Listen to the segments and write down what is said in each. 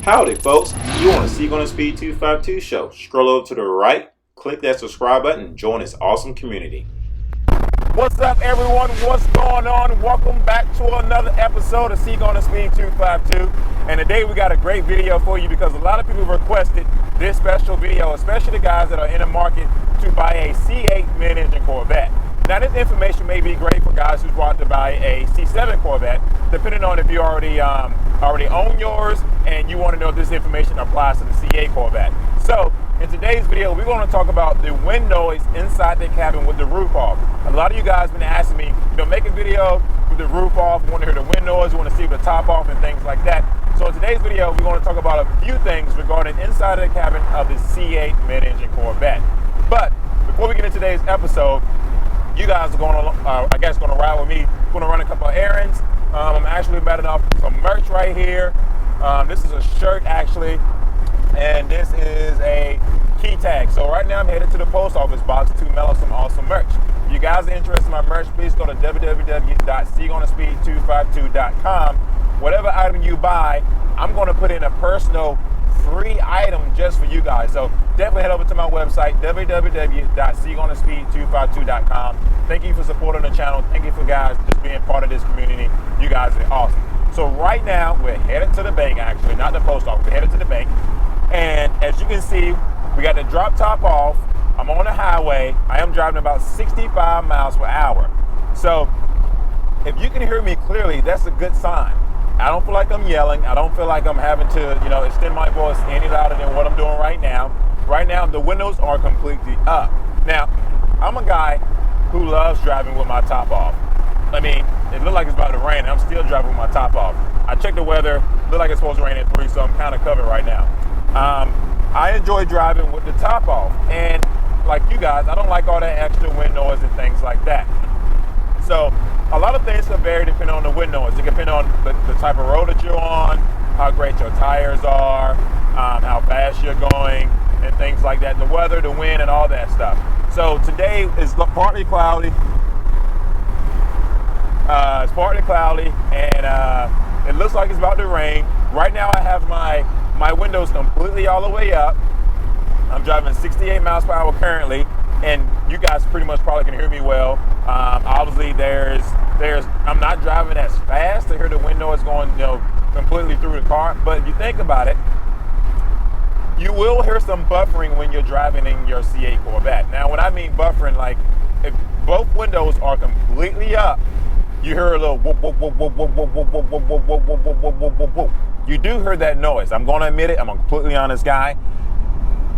Howdy folks, you on the C8 on Speed 252 show. Scroll over to the right, click that subscribe button, and join this awesome community. What's up everyone, what's going on? Welcome back to another episode of C8 on Speed 252. And today we got a great video for you because a lot of people requested this special video, especially the guys that are in the market to buy a C8 Mid Engine Corvette. Now this information may be great for guys who want to buy a C7 Corvette, depending on if you already own yours and you want to know if this information applies to the C8 Corvette. So in today's video, we're going to talk about the wind noise inside the cabin with the roof off. A lot of you guys have been asking me, make a video with the roof off, want to hear the wind noise, want to see the top off and things like that. So in today's video, we're going to talk about a few things regarding inside of the cabin of the C8 Mid Engine Corvette. But before we get into today's episode, you guys are going to ride with me. Going to run a couple of errands. I'm actually batting off some merch right here. This is a shirt actually, and this is a key tag. So right now I'm headed to the post office box to mail some awesome merch. If you guys are interested in my merch, please go to www.c8onspeed252.com. Whatever item you buy, I'm going to put in a personal free item just for you guys. So definitely head over to my website, www.c8onspeed252.com. Thank you for supporting the channel. Thank you for guys just being part of this community. You guys are awesome. So right now we're headed to the bank, actually, not the post office, we're headed to the bank. And as you can see, we got the drop top off. I'm on the highway. I am driving about 65 miles per hour. So if you can hear me clearly, that's a good sign. I don't feel like I'm yelling. I don't feel like I'm having to, extend my voice any louder than what I'm doing right now. Right now, the windows are completely up. Now, I'm a guy who loves driving with my top off. I mean, it looked like it's about to rain, and I'm still driving with my top off. I checked the weather. Looked like it's supposed to rain at 3, so I'm kind of covered right now. I enjoy driving with the top off, and like you guys, I don't like all that extra wind noise and things like that. So a lot of things can vary depending on the wind noise. It depends on the type of road that you're on, how great your tires are, how fast you're going, and things like that. The weather, the wind, and all that stuff. So today is partly cloudy. It's partly cloudy, and it looks like it's about to rain. Right now I have my windows completely all the way up. I'm driving 68 miles per hour currently, and you guys pretty much probably can hear me well. Obviously I'm not driving as fast to hear the wind noise going, completely through the car. But if you think about it, you will hear some buffering when you're driving in your C8 Corvette. Now, when I mean buffering, like if both windows are completely up, you hear a little whoop, whoop, whoop, whoop, whoop, whoop, whoop, whoop, whoop, whoop, whoop, whoop, whoop, whoop, whoop, whoop. You do hear that noise. I'm going to admit it. I'm a completely honest guy.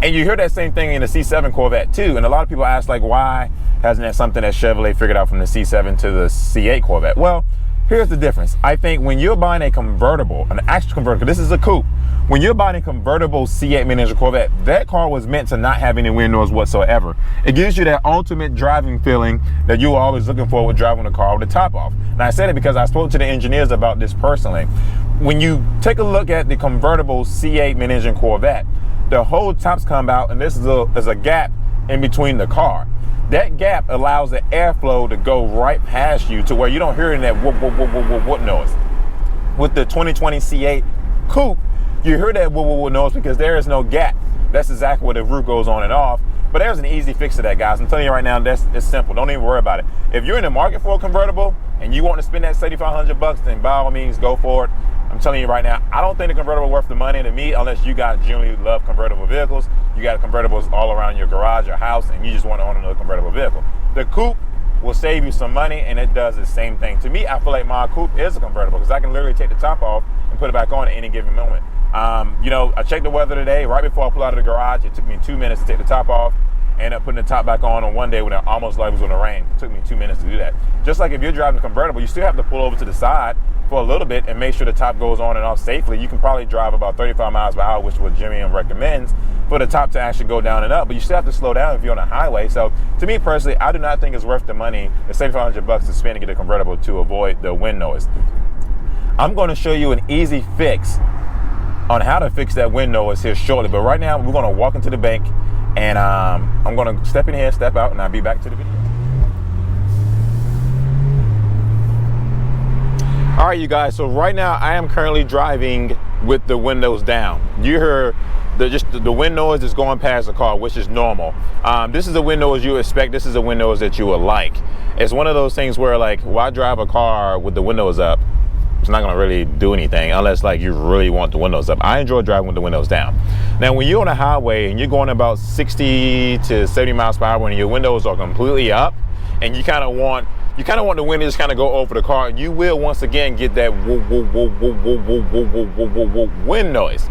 And you hear that same thing in the C7 Corvette too. And a lot of people ask, like, why hasn't that something that Chevrolet figured out from the C7 to the C8 Corvette? Well, here's the difference. I think when you're buying a convertible, an actual convertible, this is a coupe. When you're buying a convertible C8 Mid Engine Corvette, that car was meant to not have any wind noise whatsoever. It gives you that ultimate driving feeling that you were always looking for with driving a car with the top off. And I said it because I spoke to the engineers about this personally. When you take a look at the convertible C8 Mid Engine Corvette, the whole tops come out, and this is a gap in between the car. That gap allows the airflow to go right past you to where you don't hear that whoop, whoop, whoop, whoop, whoop, whoop noise. With the 2020 C8 Coupe, you hear that whoop, whoop, whoop noise because there is no gap. That's exactly where the roof goes on and off. But there's an easy fix to that, guys. I'm telling you right now, it's simple. Don't even worry about it. If you're in the market for a convertible and you want to spend that $7,500, then by all means, go for it. I'm telling you right now, I don't think the convertible is worth the money to me unless you guys generally love convertible vehicles. You got convertibles all around your garage or house, and you just want to own another convertible vehicle. The coupe will save you some money, and it does the same thing. To me, I feel like my coupe is a convertible because I can literally take the top off and put it back on at any given moment. I checked the weather today. Right before I pulled out of the garage, it took me 2 minutes to take the top off. Ended up putting the top back on one day when it almost like it was going to rain. It took me 2 minutes to do that. Just like if you're driving a convertible, you still have to pull over to the side for a little bit and make sure the top goes on and off safely. You can probably drive about 35 miles per hour, which is what Jimmy recommends, for the top to actually go down and up. But you still have to slow down if you're on a highway. So to me personally, I do not think it's worth the money, the $7,500 to spend to get a convertible to avoid the wind noise. I'm going to show you an easy fix on how to fix that wind noise here shortly. But right now, we're going to walk into the bank, and I'm going to step in here, step out, and I'll be back to the video. All right, you guys, so right now I am currently driving with the windows down. You hear the wind noise is going past the car, which is normal. This is a wind noise you expect. This is a wind noise that you would like. It's one of those things where, like, why drive a car with the windows up? It's not gonna really do anything unless, like, you really want the windows up. I enjoy driving with the windows down. Now, when you're on a highway and you're going about 60 to 70 miles per hour and your windows are completely up, and you kind of want the wind to just kind of go over the car, you will once again get that wind noise.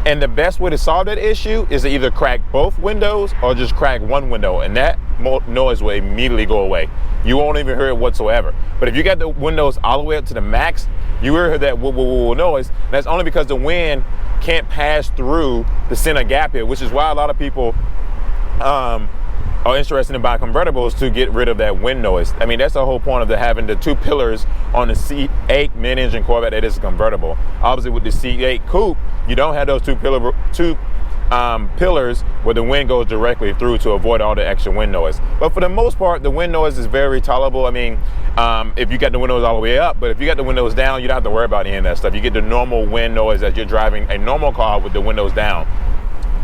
And the best way to solve that issue is to either crack both windows or just crack one window, and that noise will immediately go away. You won't even hear it whatsoever. But if you got the windows all the way up to the max, you will hear that noise. That's only because the wind can't pass through the center gap here, which is why a lot of people are interested in buying convertibles, to get rid of that wind noise. I mean, that's the whole point of having the two pillars on the C8 Mid Engine Corvette that is convertible. Obviously, with the C8 Coupe, you don't have those two pillars where the wind goes directly through to avoid all the extra wind noise. But for the most part, the wind noise is very tolerable. I mean, if you got the windows all the way up, but if you got the windows down, you don't have to worry about any of that stuff. You get the normal wind noise as you're driving a normal car with the windows down,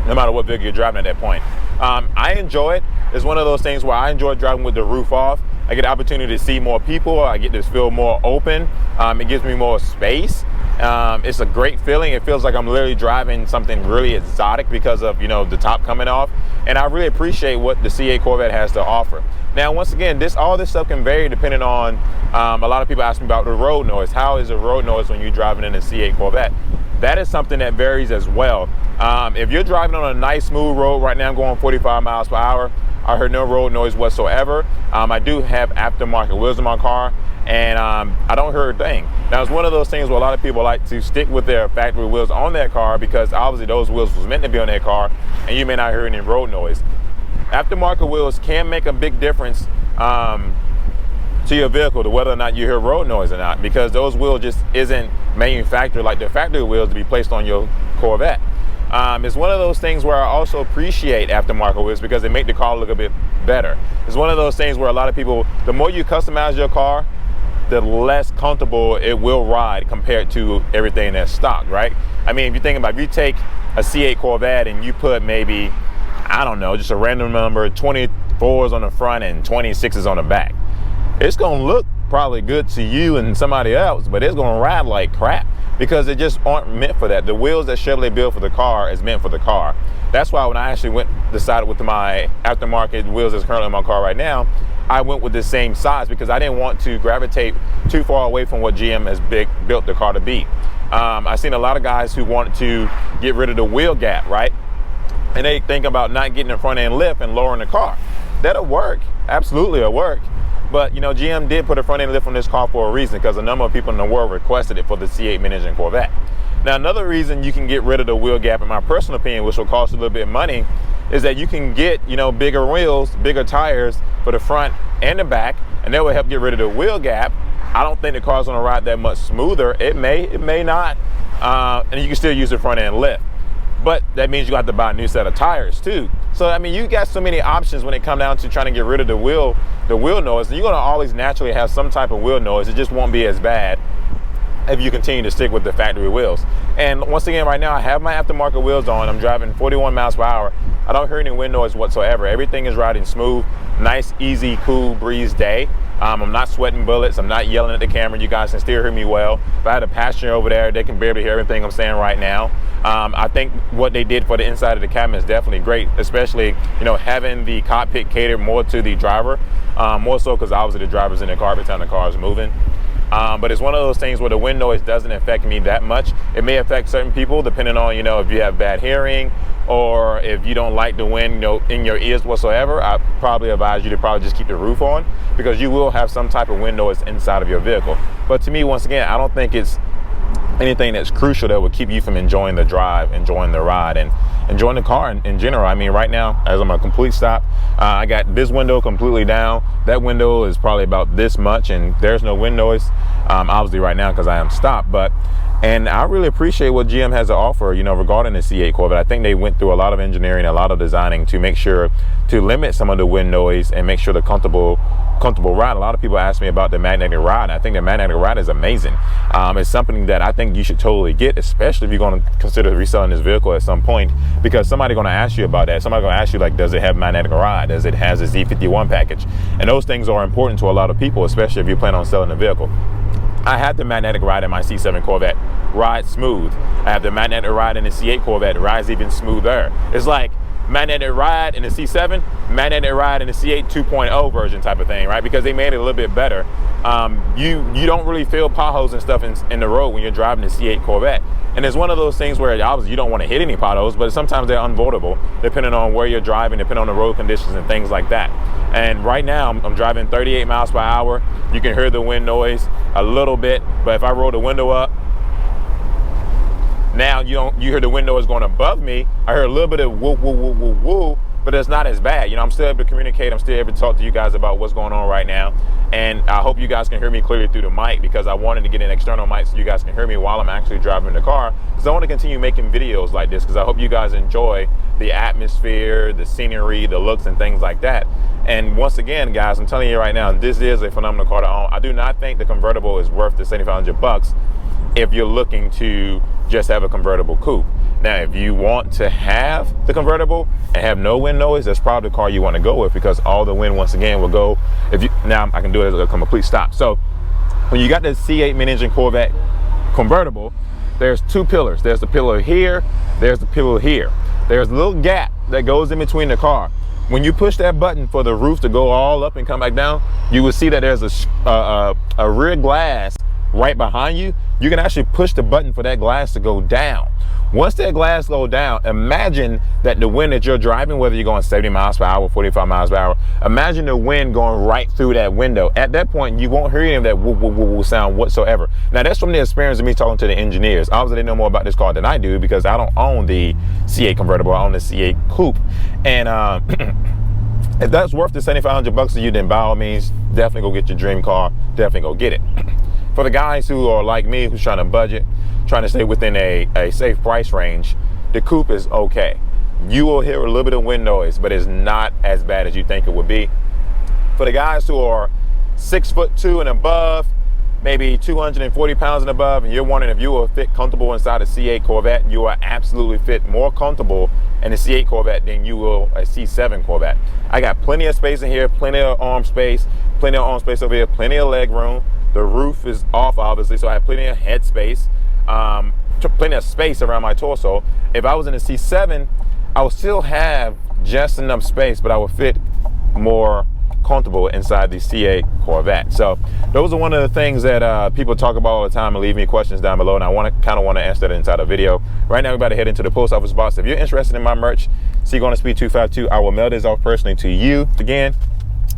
no matter what vehicle you're driving at that point. I enjoy it. It's one of those things where I enjoy driving with the roof off. I get the opportunity to see more people. I get to feel more open. It gives me more space. It's a great feeling. It feels like I'm literally driving something really exotic because of, the top coming off. And I really appreciate what the C8 Corvette has to offer. Now, once again, all this stuff can vary depending on, a lot of people ask me about the road noise. How is the road noise when you're driving in a C8 Corvette? That is something that varies as well. If you're driving on a nice smooth road, right now I'm going 45 miles per hour. I heard no road noise whatsoever. I do have aftermarket wheels in my car, and I don't hear a thing. Now, it's one of those things where a lot of people like to stick with their factory wheels on their car because obviously those wheels was meant to be on their car, and you may not hear any road noise. Aftermarket wheels can make a big difference to your vehicle, to whether or not you hear road noise or not, because those wheels just isn't manufactured like the factory wheels to be placed on your Corvette. It's one of those things where I also appreciate aftermarket wheels because they make the car look a bit better. It's one of those things where a lot of people, the more you customize your car, the less comfortable it will ride compared to everything that's stock, right? I mean, if you think about it, if you take a C8 Corvette and you put maybe, I don't know, just a random number, 24s on the front and 26s on the back, it's gonna look probably good to you and somebody else, but it's gonna ride like crap because they just aren't meant for that. The wheels that Chevrolet built for the car is meant for the car. That's why when I actually decided with my aftermarket wheels that's currently in my car right now, I went with the same size because I didn't want to gravitate too far away from what GM has built the car to be. I've seen a lot of guys who want to get rid of the wheel gap, right? And they think about not getting the front end lift and lowering the car. That'll work, absolutely it'll work. But GM did put a front end lift on this car for a reason, because a number of people in the world requested it for the C8 Mid Engine Corvette. Now, another reason you can get rid of the wheel gap, in my personal opinion, which will cost a little bit of money, is that you can get bigger wheels, bigger tires for the front and the back, and that will help get rid of the wheel gap. I don't think the car's gonna ride that much smoother. It may not, and you can still use the front end lift. But that means you have to buy a new set of tires too. So I mean, you got so many options when it comes down to trying to get rid of the wheel noise. And you're gonna always naturally have some type of wheel noise. It just won't be as bad if you continue to stick with the factory wheels. And once again, right now I have my aftermarket wheels on. I'm driving 41 miles per hour. I don't hear any wind noise whatsoever. Everything is riding smooth, nice, easy, cool breeze day. I'm not sweating bullets. I'm not yelling at the camera. You guys can still hear me well. If I had a passenger over there, they can barely hear everything I'm saying right now. I think what they did for the inside of the cabin is definitely great, especially having the cockpit catered more to the driver, more so because obviously the driver's in the car every time the car is moving. But it's one of those things where the wind noise doesn't affect me that much. It may affect certain people depending on if you have bad hearing or if you don't like the wind in your ears whatsoever. I probably advise you to probably just keep the roof on, because you will have some type of wind noise inside of your vehicle. But to me, once again, I don't think it's anything that's crucial that would keep you from enjoying the drive, enjoying the ride, and enjoying the car in general. I mean, right now, as I'm a complete stop, I got this window completely down. That window is probably about this much, and there's no wind noise, obviously right now because I am stopped. But And I really appreciate what GM has to offer, you know, regarding the C8 Corvette. I think they went through a lot of engineering, a lot of designing to make sure to limit some of the wind noise and make sure the comfortable ride. A lot of people ask me about the magnetic ride. I think the magnetic ride is amazing. It's something that I think you should totally get, especially if you're going to consider reselling this vehicle at some point, because somebody's going to ask you about that. Somebody's going to ask you, like, does it have magnetic ride? Does it has a Z51 package? And those things are important to a lot of people, especially if you plan on selling the vehicle. I have the magnetic ride in my C7 Corvette, rides smooth. I have the magnetic ride in the C8 Corvette, rides even smoother. It's like magnetic ride in the C7, magnetic ride in the C8 2.0 version type of thing, right? Because they made it a little bit better. You don't really feel potholes and stuff in the road when you're driving the C8 Corvette. And it's one of those things where obviously you don't want to hit any potholes, but sometimes they're unavoidable depending on where you're driving, depending on the road conditions and things like that. And right now I'm driving 38 miles per hour. You can hear the wind noise a little bit, but if I roll the window up, now you hear the wind noise going above me. I hear a little bit of woo, woo, woo, woo, woo, but it's not as bad. You know, I'm still able to communicate. I'm still able to talk to you guys about what's going on right now. And I hope you guys can hear me clearly through the mic, because I wanted to get an external mic so you guys can hear me while I'm actually driving the car, because I want to continue making videos like this, because I hope you guys enjoy the atmosphere, the scenery, the looks and things like that. And once again, guys, I'm telling you right now, this is a phenomenal car to own. I do not think the convertible is worth the $7,500 if you're looking to just have a convertible coupe. Now, if you want to have the convertible and have no wind noise, that's probably the car you want to go with, because all the wind, once again, will go. Now I can do it as a complete stop. So when you got the C8 Mid Engine Corvette convertible, there's two pillars. There's the pillar here, there's the pillar here. There's a little gap that goes in between the car. When you push that button for the roof to go all up and come back down, you will see that there's a rear glass right behind you. You can actually push the button for that glass to go down. Once that glass goes down, imagine that the wind that you're driving, whether you're going 70 miles per hour, 45 miles per hour, imagine the wind going right through that window. At that point, you won't hear any of that woo, woo, woo, woo sound whatsoever. Now, that's from the experience of me talking to the engineers. Obviously, they know more about this car than I do, because I don't own the C8 convertible. I own the C8 coupe. And if that's worth the $7,500 to you, then by all means, definitely go get your dream car. Definitely go get it. For the guys who are like me, who's trying to budget, trying to stay within a safe price range, the coupe is okay. You will hear a little bit of wind noise, but it's not as bad as you think it would be. For the guys who are 6'2" and above, maybe 240 pounds and above, and you're wondering if you will fit comfortable inside a C8 Corvette, you will absolutely fit more comfortable in a C8 Corvette than you will a C7 Corvette. I got plenty of space in here, plenty of arm space over here, plenty of leg room. The roof is off, obviously, so I have plenty of head space, plenty of space around my torso. If I was in a C7, I would still have just enough space, but I would fit more comfortable inside the C8 Corvette. So those are one of the things that people talk about all the time, and leave me questions down below, and I kind of want to answer that inside a video. Right now, we're about to head into the post office box. If you're interested in my merch, C8 Speed 252, I will mail this off personally to you. Again,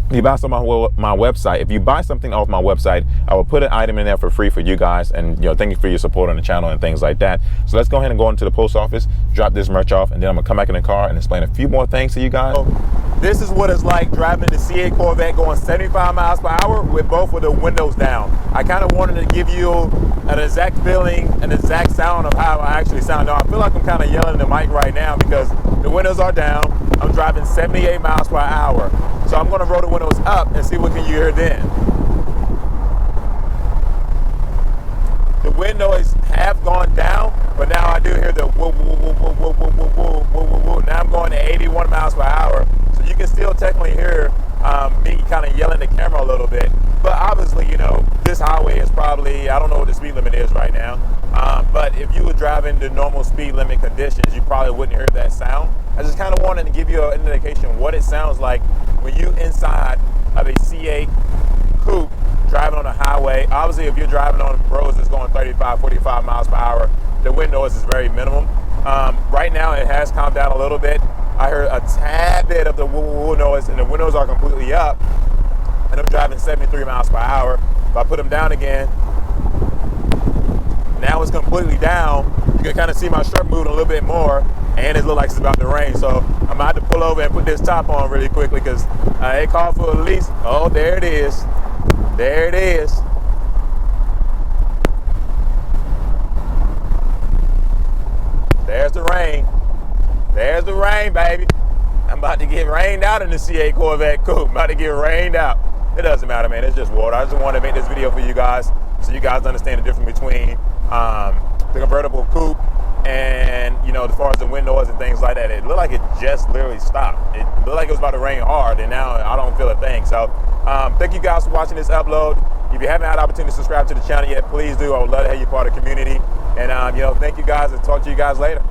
if you buy something off my website, if you buy something off my website, I will put an item in there for free for you guys. And, you know, thank you for your support on the channel and things like that. So let's go ahead and go into the post office, drop this merch off, and then I'm gonna come back in the car and explain a few more things to you guys. So, this is what it's like driving the C8 Corvette going 75 miles per hour with both of the windows down. I kind of wanted to give you an exact feeling, an exact sound of how I actually sound. Now, I feel like I'm kind of yelling in the mic right now because the windows are down. I'm driving 78 miles per hour. So I'm gonna roll the windows up and see what can you hear then. The wind noise have gone down, but now I do hear the woo, woo, woo, woo, woo, woo, woo, woo, woo, woo, woo. Now I'm going to 81 miles per hour. So you can still technically hear me kind of yelling at the camera a little bit. But obviously, you know, this highway is probably, I don't know what the speed limit is right now. But if you were driving the normal speed limit conditions, you probably wouldn't hear that sound. I just kind of wanted to give you an indication what it sounds like when you inside of a C8 coupe driving on a highway. Obviously, if you're driving on roads that's going 35, 45 miles per hour, the wind noise is very minimum. Right now, it has calmed down a little bit. I heard a tad bit of the woo woo woo noise, and the windows are completely up. And I'm driving 73 miles per hour. If I put them down again, now it's completely down. You can kind of see my shirt moving a little bit more, and it looks like it's about to rain. So I'm about to pull over and put this top on really quickly because it called for at least, oh, there it is. There it is. rain, baby. I'm about to get rained out in the C8 Corvette coupe. I'm about to get rained out. It doesn't matter, man. It's just water. I just wanted to make this video for you guys so you guys understand the difference between the convertible coupe and, you know, as far as the wind noise and things like that. It looked like it just literally stopped. It looked like it was about to rain hard, and now I don't feel a thing. So thank you guys for watching this upload. If you haven't had the opportunity to subscribe to the channel yet, please do. I would love to have you part of the community. And, you know, thank you guys, and talk to you guys later.